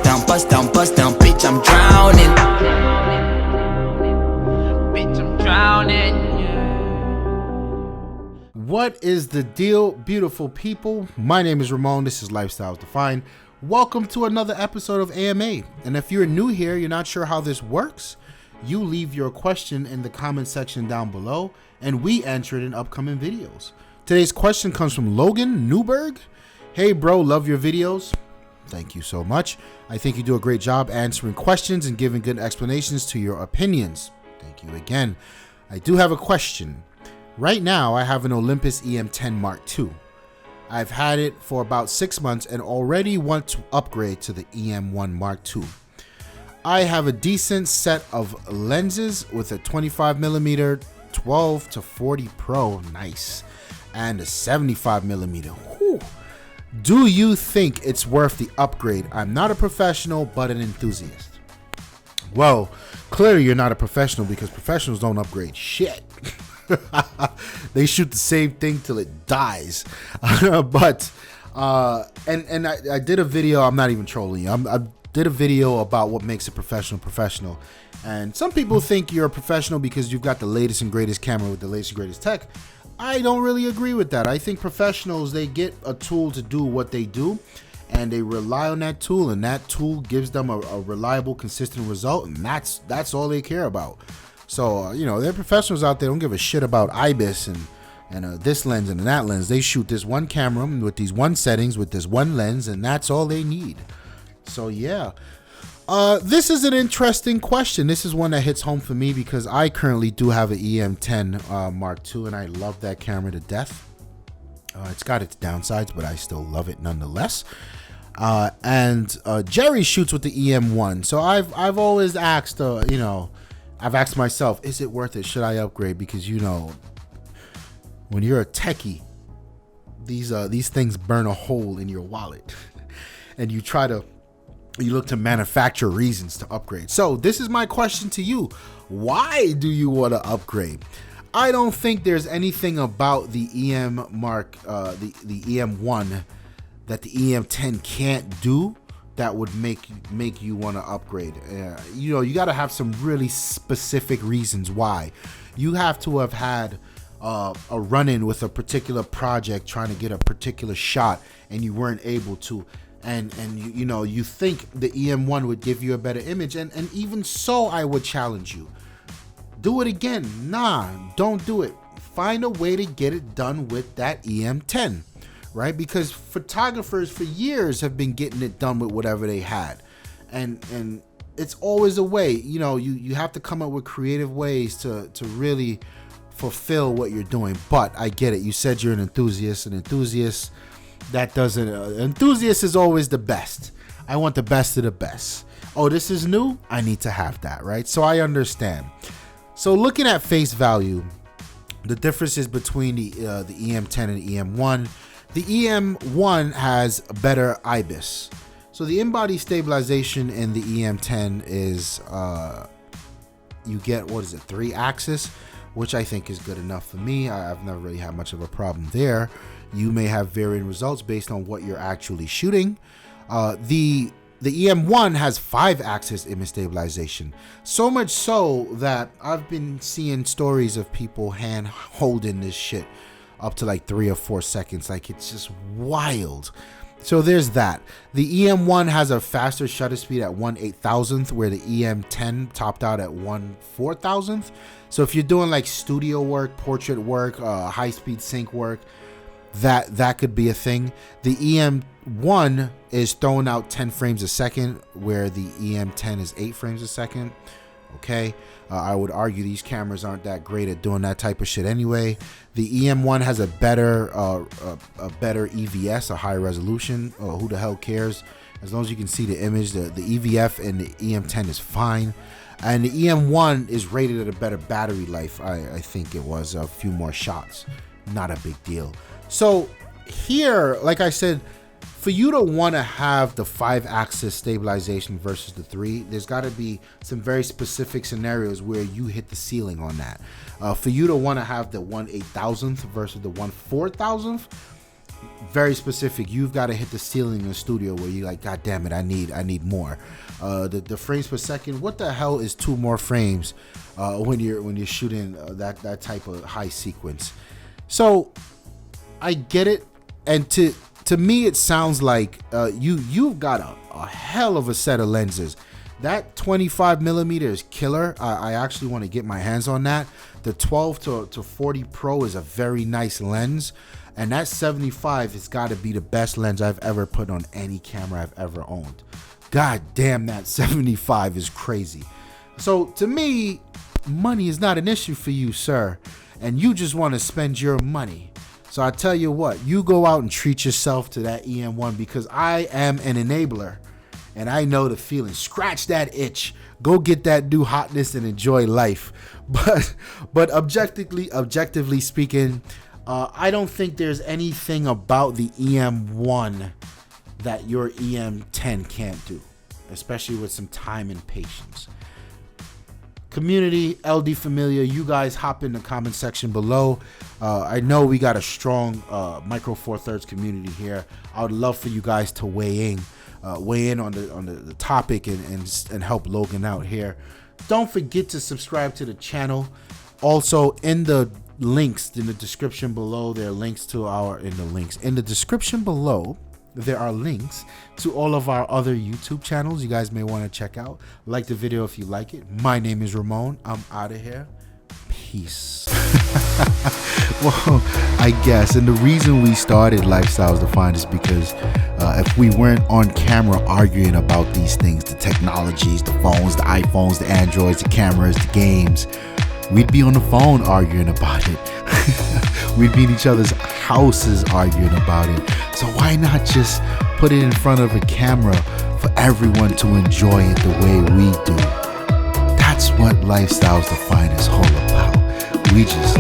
bust down, bitch, I'm drowning. Bitch, I'm drowning. What is the deal, beautiful people? My name is Ramon. This is Lifestyles Defined. Welcome to another episode of AMA. And if you're new here, you're not sure how this works, you leave your question in the comment section down below and we answer it in upcoming videos. Today's question comes from Logan Newberg. Hey bro, love your videos. Thank you so much. I think you do a great job answering questions and giving good explanations to your opinions. Thank you again. I do have a question. Right now, I have an Olympus EM10 MKII. I've had it for about 6 months and already want to upgrade to the EM1 MKII. I have a decent set of lenses with a 25mm 12 to 40 Pro, nice, and a 75mm. Whew. Do you think it's worth the upgrade? I'm not a professional, but an enthusiast. Well, clearly you're not a professional because professionals don't upgrade shit. They shoot the same thing till it dies. But I did a video. I'm not even trolling you. I did a video about what makes a professional. And some people think you're a professional because you've got the latest and greatest camera with the latest and greatest tech. I don't really agree with that. I think professionals, they get a tool to do what they do and they rely on that tool, and that tool gives them a reliable, consistent result, and that's all they care about. So, you know, they're professionals out there, don't give a shit about IBIS and this lens and that lens. They shoot this one camera with these one settings with this one lens, and that's all they need. So, yeah. This is an interesting question. This is one that hits home for me because I currently do have an EM10 MKII, and I love that camera to death. It's got its downsides, but I still love it nonetheless. And Jerry shoots with the EM1, so I've always asked, I've asked myself, is it worth it? Should I upgrade? Because, you know, when you're a techie, these things burn a hole in your wallet, and you look to manufacture reasons to upgrade. So this is my question to you. Why do you want to upgrade? I don't think there's anything about the the EM1 that the EM10 can't do that would make you want to upgrade. You got to have some really specific reasons why. You have to have had a run-in with a particular project trying to get a particular shot and you weren't able to. And you think the EM1 would give you a better image, and even so, I would challenge you. Do it again. Nah, don't do it. Find a way to get it done with that EM10, right? Because photographers for years have been getting it done with whatever they had, and it's always a way. You have to come up with creative ways to really fulfill what you're doing. But I get it. You said you're an enthusiast. Enthusiast is always the best. I want the best of the best. Oh, this is new? I need to have that, right? So I understand. So looking at face value, the differences between the EM10 and the EM1. The EM1 has better IBIS. So the in-body stabilization in the EM10 is, you get, 3-axis, which I think is good enough for me. I've never really had much of a problem there. You may have varying results based on what you're actually shooting. The EM1 has 5-axis image stabilization. So much so that I've been seeing stories of people hand holding this shit up to like 3 or 4 seconds. Like, it's just wild. So there's that. The EM1 has a faster shutter speed at 1/8000th, where the EM10 topped out at 1/4000th. So if you're doing like studio work, portrait work, high-speed sync work, that could be a thing. The EM1 is throwing out 10 frames a second, where the EM10 is 8 frames a second. Okay, I would argue these cameras aren't that great at doing that type of shit anyway. The EM1 has a better EVS, a higher resolution. Who the hell cares? As long as you can see the image, the EVF in the EM10 is fine. And the EM1 is rated at a better battery life. I think it was a few more shots. Not a big deal. So here, like I said, for you to want to have the 5-axis stabilization versus the 3, there's got to be some very specific scenarios where you hit the ceiling on that. For you to want to have the 1/8000th versus the 1/4000th, very specific. You've got to hit the ceiling in the studio where you're like, God damn it, I need more. The frames per second, what the hell is 2 more frames when you're shooting that type of high sequence? So I get it, and to me it sounds like you've got a hell of a set of lenses. That 25mm is killer. I actually want to get my hands on that. The 12 to 40 Pro is a very nice lens, and that 75 has got to be the best lens I've ever put on any camera I've ever owned. God damn, that 75 is crazy. So to me, money is not an issue for you, sir, and you just want to spend your money. So I tell you what, you go out and treat yourself to that EM1, because I am an enabler. And I know the feeling. Scratch that itch. Go get that new hotness and enjoy life. But objectively speaking, I don't think there's anything about the EM1 that your EM10 can't do, especially with some time and patience. Community, LD Familia, you guys hop in the comment section below. I know we got a strong Micro Four Thirds community here. I would love for you guys to weigh in on the topic and help Logan out here. Don't forget to subscribe to the channel. Also, in the links in the description below, there are links to in the description below. There are links to all of our other YouTube channels you guys may want to check out. Like the video if you like it. My name is Ramon. I'm out of here. Peace. Well, I guess, and the reason we started Lifestyles Defined is because if we weren't on camera arguing about these things, the technologies, the phones, the iPhones, the Androids, the cameras, the games, we'd be on the phone arguing about it. We'd be in each other's houses arguing about it. So why not just put it in front of a camera for everyone to enjoy it the way we do? That's what Lifestyles Defined is all about. We just